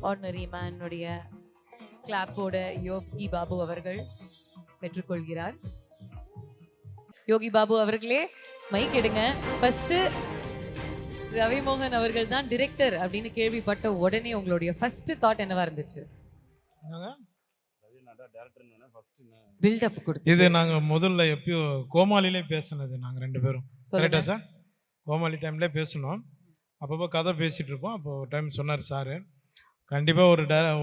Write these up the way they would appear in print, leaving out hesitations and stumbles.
Ordinary மேனுடைய கிளாப்போட Yogi Babu அவர்கள் பெற்றுக்கொள்கிறார். யோகி பாபு அவர்களே mic எடுங்க. ஃபர்ஸ்ட் ரவிமோகன் அவர்கள் தான் டிரெக்டர் அப்படின்னு கேள்விப்பட்ட உடனே உங்களுடைய ஃபர்ஸ்ட் தாட் என்னவா இருந்துச்சு? பில்டப் கொடுத்து இது நாங்கள் முதல்ல எப்பயோ கோமாளிலே பேசினது, நாங்கள் 2 பேரும். கரெக்டா சார்? கோமாளி டைம்லேயே பேசணும். அப்பப்போ கதை பேசிகிட்டு இருப்போம். அப்போ ஒரு டைம் சொன்னார் சார், கண்டிப்பாக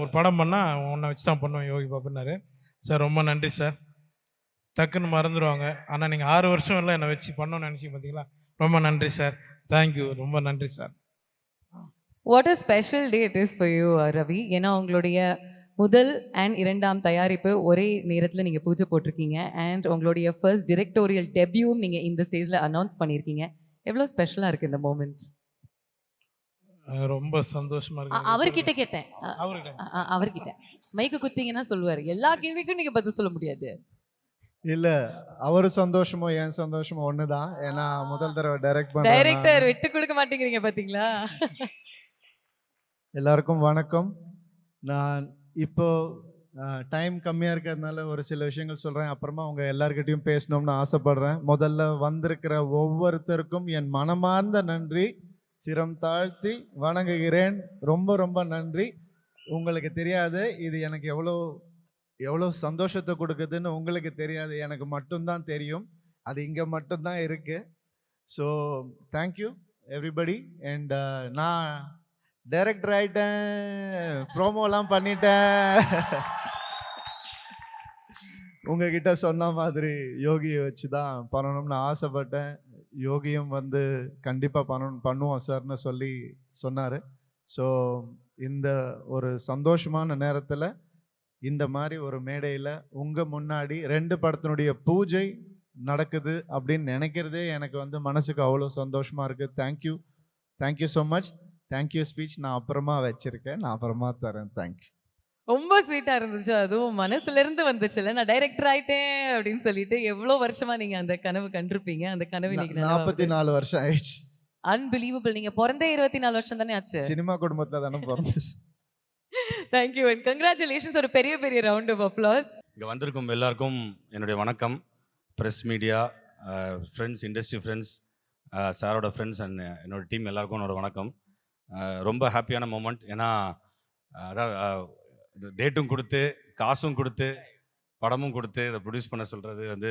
ஒரு படம் பண்ணால் உன்னை வச்சு தான் பண்ணுவோம் யோகி பாபுன்னாரு. சார் ரொம்ப நன்றி சார். டக்குன்னு மறந்துடுவாங்க, ஆனால் நீங்கள் 6 வருஷம் இல்லை என்னை வச்சு பண்ணணும்னு நினச்சிங்க பார்த்தீங்களா? ரொம்ப நன்றி சார். தேங்க்யூ, ரொம்ப நன்றி sir. What a special day it is for you Ravi. ஏன்னா உங்களுடைய முதல் அண்ட் 2ஆம் தயாரிப்பு ஒரே நேரத்தில் நீங்கள் பூஜை போட்டிருக்கீங்க. அண்ட் உங்களுடைய ஃபர்ஸ்ட் டிரெக்டோரியல் டெபியூவும் நீங்கள் இந்த ஸ்டேஜில் அனௌன்ஸ் பண்ணியிருக்கீங்க. எவ்வளோ ஸ்பெஷலாக இருக்குது இந்த மூமெண்ட்? ரொம்ப சந்தோஷமா இருக்கு. அவர்கிட்ட கேட்டேன், அவர்கிட்ட மைக்கு குத்திங்கன்னா சொல்லுவார். எல்லா கேள்விக்கும் நீங்கள் பதில் சொல்ல முடியாது. இல்ல, அவரு சந்தோஷமோ என் சந்தோஷமோ ஒண்ணுதான். ஏன்னா முதல் தடவை டைரக்டர் விட்டு கொடுக்க மாட்டேங்கிறீங்க பாத்தீங்களா? எல்லாருக்கும் வணக்கம். நான் இப்போ டைம் கம்மியா இருக்கிறதுனால ஒரு சில விஷயங்கள் சொல்றேன். அப்புறமா உங்க எல்லார்கிட்டையும் பேசணும்னு ஆசைப்படுறேன். முதல்ல வந்திருக்கிற ஒவ்வொருத்தருக்கும் என் மனமார்ந்த நன்றி, சிரம் தாழ்த்தி வணங்குகிறேன். ரொம்ப ரொம்ப நன்றி. உங்களுக்கு தெரியாது இது எனக்கு எவ்வளோ சந்தோஷத்தை கொடுக்குதுன்னு. உங்களுக்கு தெரியாது, எனக்கு மட்டும்தான் தெரியும். அது இங்கே மட்டும்தான் இருக்கு. So thank you everybody. அண்ட் நான் டைரக்டர் ஆயிட்டேன், ப்ரோமோலாம் பண்ணிட்டேன். உங்ககிட்ட சொன்ன மாதிரி யோகியை வச்சு தான் பண்ணணும்னு ஆசைப்பட்டேன். யோகியும் வந்து கண்டிப்பாக பண்ணுவோம் சார்னு சொன்னார். ஸோ இந்த ஒரு சந்தோஷமான நேரத்தில் இந்த மாதிரி ஒரு மேடையில் உங்கள் முன்னாடி 2 படத்தினுடைய பூஜை நடக்குது அப்படின்னு நினைக்கிறதே எனக்கு வந்து மனசுக்கு அவ்வளோ சந்தோஷமாக இருக்குது. Thank you so much. Thank you speech நான் அப்புறமா வச்சுருக்கேன், நான் அப்புறமா தரேன். தேங்க்யூ. ரொம்ப ஸ்வீட்டாக இருந்துச்சு. அதுவும் மனசுலேருந்து வந்துச்சுல்ல, நான் டைரக்டர் ஆயிட்டேன் அப்படின்னு சொல்லிட்டு. எவ்வளோ வருஷமாக நீங்கள் அந்த கனவு கண்டிருப்பீங்க? அந்த கனவு இன்னைக்கு 44 வருஷம் ஆயிடுச்சு. அன்பிலீவபிள். நீங்கள் பிறந்தே 24 வருஷம் தானே ஆச்சு? சினிமா குடும்பத்தில் தானே பிறந்து. Thank you and congratulations. ஒரு பெரிய பெரிய ரவுண்ட் ஆஃப் அப்ளாஸ். இங்கே வந்திருக்கும் எல்லாருக்கும் என்னுடைய வணக்கம். Press media friends, industry friends, சாரோட ஃப்ரெண்ட்ஸ் அண்ட் என்னோடய டீம் எல்லாருக்கும் என்னோட வணக்கம். ரொம்ப ஹாப்பியான மூமெண்ட். ஏன்னா அதான் டேட்டும் கொடுத்து, காசும் கொடுத்து, படமும் கொடுத்து இதை ப்ரொடியூஸ் பண்ண சொல்கிறது வந்து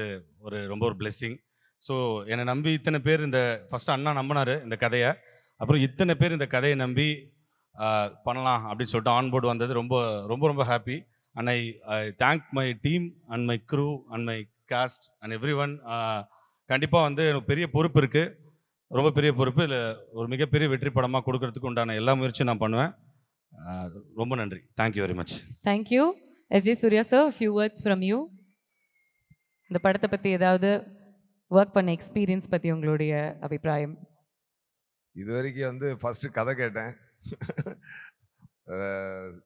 ரொம்ப ஒரு பிளெஸ்ஸிங். ஸோ என்னை நம்பி இத்தனை பேர் ஃபஸ்ட்டு அண்ணா நம்பினார் இந்த கதையை. அப்புறம் இத்தனை பேர் இந்த கதையை நம்பி பண்ணலாம் அப்படின்னு சொல்லிட்டு ஆன்போர்டு வந்தது ரொம்ப ரொம்ப ரொம்ப happy. And I thank my team and my crew and my cast and everyone. கண்டிப்பாக எனக்கு பெரிய பொறுப்பு இருக்குது, ரொம்ப பெரிய பொறுப்பு. இதில் ஒரு மிகப்பெரிய வெற்றி படமாக கொடுக்கறதுக்கு உண்டான எல்லா முயற்சியும் நான் பண்ணுவேன். ரொம்ப நன்றி. Thank you very much. Thank you. S J. Suryah sir, few words from you. இந்த படத்தை பற்றி ஏதாவது ஒர்க் பண்ண எக்ஸ்பீரியன்ஸ் பற்றி உங்களுடைய அபிப்பிராயம்? இது வரைக்கும் ஃபஸ்ட்டு கதை கேட்டேன்.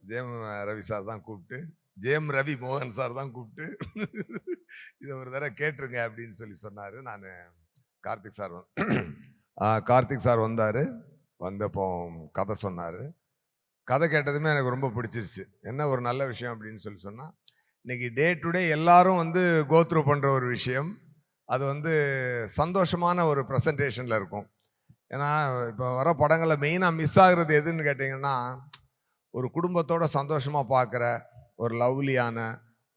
ஜெயம் ரவி சார் தான் கூப்பிட்டு, ஜெயம் ரவி மோகன் சார் தான் கூப்பிட்டு இதை ஒரு தடவை கேட்டுருங்க அப்படின்னு சொன்னார். நான் கார்த்திக் சார் வந்தார். வந்தப்போ கதை சொன்னார். கதை கேட்டதுமே எனக்கு ரொம்ப பிடிச்சிருச்சு. என்ன ஒரு நல்ல விஷயம் அப்படின்னு சொன்னால், இன்றைக்கி டே டு டே எல்லாரும் கோத்ரூ பண்ணுற ஒரு விஷயம். அது சந்தோஷமான ஒரு ப்ரெசன்டேஷனில் இருக்கும். ஏன்னா இப்போ வர படங்களில் மெயினாக மிஸ் ஆகுறது எதுன்னு கேட்டிங்கன்னா, ஒரு குடும்பத்தோட சந்தோஷமாக பார்க்குற ஒரு லவ்லியான,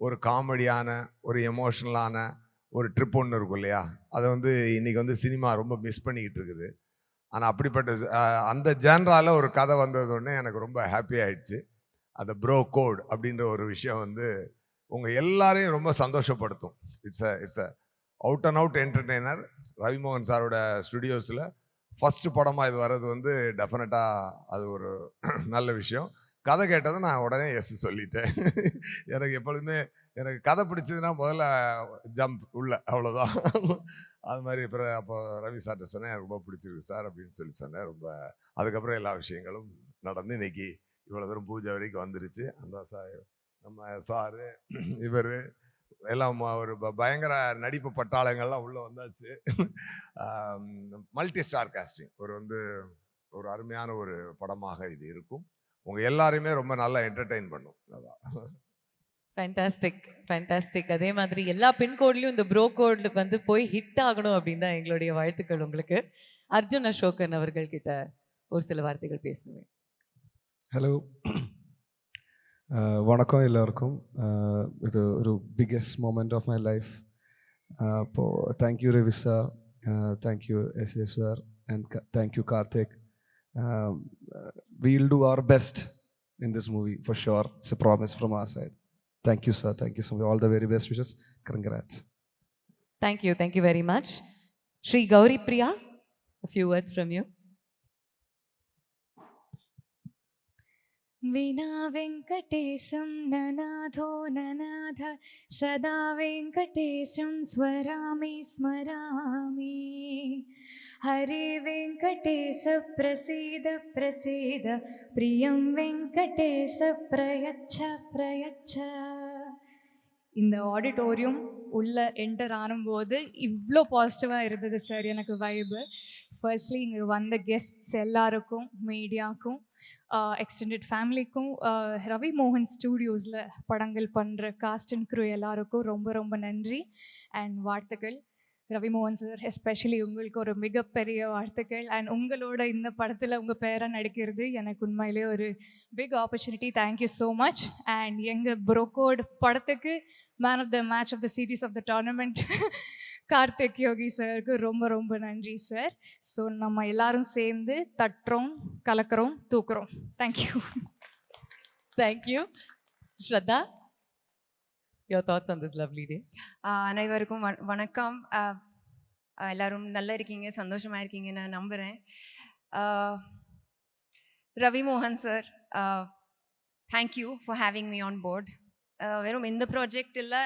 ஒரு காமெடியான, ஒரு எமோஷ்னலான ஒரு ட்ரிப் ஒன்று இருக்கும் இல்லையா? அதை இன்றைக்கி சினிமா ரொம்ப மிஸ் பண்ணிக்கிட்டு இருக்குது. ஆனால் அப்படிப்பட்ட அந்த ஜேன்ராவில் ஒரு கதை வந்தது ஒன்று எனக்கு ரொம்ப ஹாப்பி ஆகிடுச்சு. அந்த ப்ரோ கோட் அப்படின்ற ஒரு விஷயம் உங்கள் எல்லாரையும் ரொம்ப சந்தோஷப்படுத்தும். It's a out and out entertainer. Ravi Mohan சாரோட ஸ்டுடியோஸில் ஃபஸ்ட்டு படமாக இது வர்றது டெஃபினட்டாக அது ஒரு நல்ல விஷயம். கதை கேட்டதை நான் உடனே எஸ் சொல்லிட்டேன். எனக்கு எப்பொழுதுமே எனக்கு கதை பிடிச்சதுன்னா முதல்ல ஜம்ப் உள்ள, அவ்வளோதான். அது மாதிரி அப்போ ரவி சார்கிட்ட சொன்னேன், எனக்கு ரொம்ப பிடிச்சிருக்கு சார் அப்படின்னு சொன்னேன். ரொம்ப அதுக்கப்புறம் எல்லா விஷயங்களும் நடந்து இன்னைக்கு இவ்வளோ தூரம் பூஜை வரைக்கும் வந்துருச்சு. அந்த நம்ம சாரு இவர் எல்லாம் ஒரு பயங்கர நடிப்பு பட்டாளங்கள்லாம் உள்ளே வந்தாச்சு. மல்டி ஸ்டார் காஸ்டிங் ஒரு அருமையான ஒரு படமாக இது இருக்கும். உங்கள் எல்லாரையுமே ரொம்ப நல்லா என்டர்டெயின் பண்ணும். அதான். Fantastic fantastic. அதே மாதிரி எல்லா பின் கோட்லயும் இந்த ப்ரோ கோட் வந்து போய் ஹிட் ஆகணும் அப்படின்னு தான் எங்களுடைய வாழ்த்துக்கள் உங்களுக்கு. அர்ஜுன் அசோகன் அவர்கள் கிட்ட ஒரு சில வார்த்தைகள் பேசுவேன். ஹலோ, வணக்கம் எல்லாருக்கும். இது ஒரு biggest moment of my life. அப்போது thank you Ravi sir, thank you S sir, and thank you Karthik. We'll do our best in this movie for sure. It's a promise from our side. Thank you, sir. Thank you so much. All the very best wishes. Congrats. Thank you very much. Shri Gauri Priya, a few words from you. विना वेङ्कटेशं ननाथो ननाथ सदा वेङ्कटेशं स्मरामि स्मरामि. हरे वेङ्कटेश प्रसीद प्रसीद प्रियं वेङ्कटेश प्रयच्छ प्रयच्छ. இந்த ஆடிட்டோரியம் உள்ளே என்டர் ஆனும்போது இவ்வளோ பாசிட்டிவாக இருந்தது சார். எனக்கு வைபு ஃபர்ஸ்ட்லி இங்கே வந்த கெஸ்ட்ஸ் எல்லாருக்கும், மீடியாவுக்கும், எக்ஸ்டெண்டட் ஃபேமிலிக்கும், ரவி மோகன் ஸ்டூடியோஸில் படங்கள் பண்ணுற காஸ்ட் அண்ட் க்ரூ எல்லாருக்கும் ரொம்ப ரொம்ப நன்றி அண்ட் வாழ்த்துக்கள். ரவி மோகன் சார் எஸ்பெஷலி உங்களுக்கு ஒரு மிகப்பெரிய வாழ்த்துக்கள். அண்ட் உங்களோட இந்த படத்தில் உங்கள் பேரை நடிக்கிறது எனக்கு உண்மையிலே ஒரு big opportunity. Thank you so much. And எங்கள் ப்ரோகோட் படத்துக்கு man of the match of the series of the tournament Karthik Yogi சாருக்கு ரொம்ப ரொம்ப நன்றி சார். ஸோ நம்ம எல்லாரும் சேர்ந்து தட்டுறோம், கலக்கிறோம், தூக்குறோம். Thank you. Shraddha, your thoughts on this lovely day? அனைவருக்கும் வணக்கம். எல்லாரும் நல்லா இருக்கீங்க, சந்தோஷமாக இருக்கீங்க நான் நம்புகிறேன். ரவி மோகன் sir, thank you for having me on board. வெறும் இந்த ப்ராஜெக்ட் இல்லை,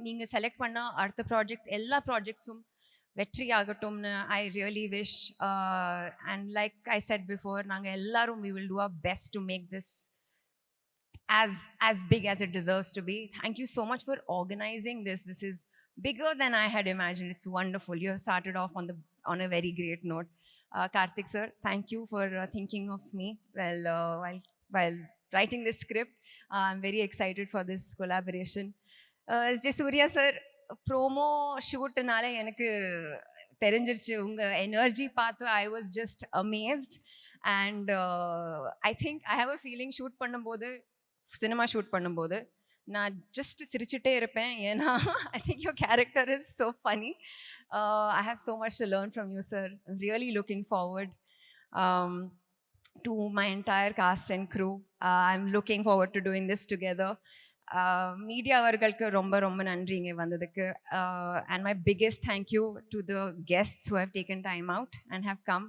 நீங்கள் செலக்ட் பண்ண அடுத்த ப்ராஜெக்ட்ஸ் எல்லா ப்ராஜெக்ட்ஸும் வெற்றி ஆகட்டும்னு I really wish. And like I said before, நாங்கள் எல்லாரும் we will do our best to make this as big as it deserves to be. Thank you so much for organizing this. This is bigger than I had imagined. It's wonderful. You have started off on a very great note. Karthik sir, thank you for thinking of me while writing this script. I'm very excited for this collaboration. S.J. Surya sir, promo shoot naale enakku தெரிஞ்சிருச்சு. உங்கள் energy பார்த்து I was just amazed. And I think I have a feeling shoot பண்ணும்போது, cinema shoot பண்ணும்போது நான் just சிரிச்சுட்டே இருப்பேன். ஏன்னா I think your character is so funny. I have so much to learn from you sir. Really looking forward to my entire cast and crew. I am looking forward to doing this together. Media அவர்களுக்கு ரொம்ப ரொம்ப நன்றி இங்கே வந்ததுக்கு. And my biggest thank you to the guests who have taken time out and have come.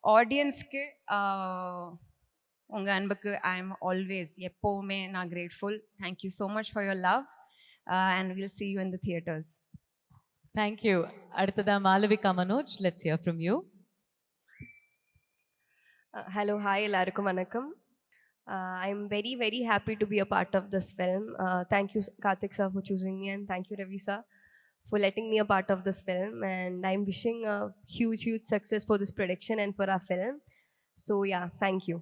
ஆடியன்ஸ்க்கு உங்கள் அன்புக்கு I am always எப்போவுமே நான் grateful. Thank you so much for your love and will see you in the theaters. Thank you. அடுத்ததா Malavika Manoj, let's hear from you. Hello, hi, எல்லாருக்கும் வணக்கம். I'm very, very happy to be a part of this film. Thank you, Karthik sir, for choosing me, and thank you, Ravi sir, for letting me a part of this film. And I'm wishing a huge, huge success for this production and for our film. So yeah, thank you.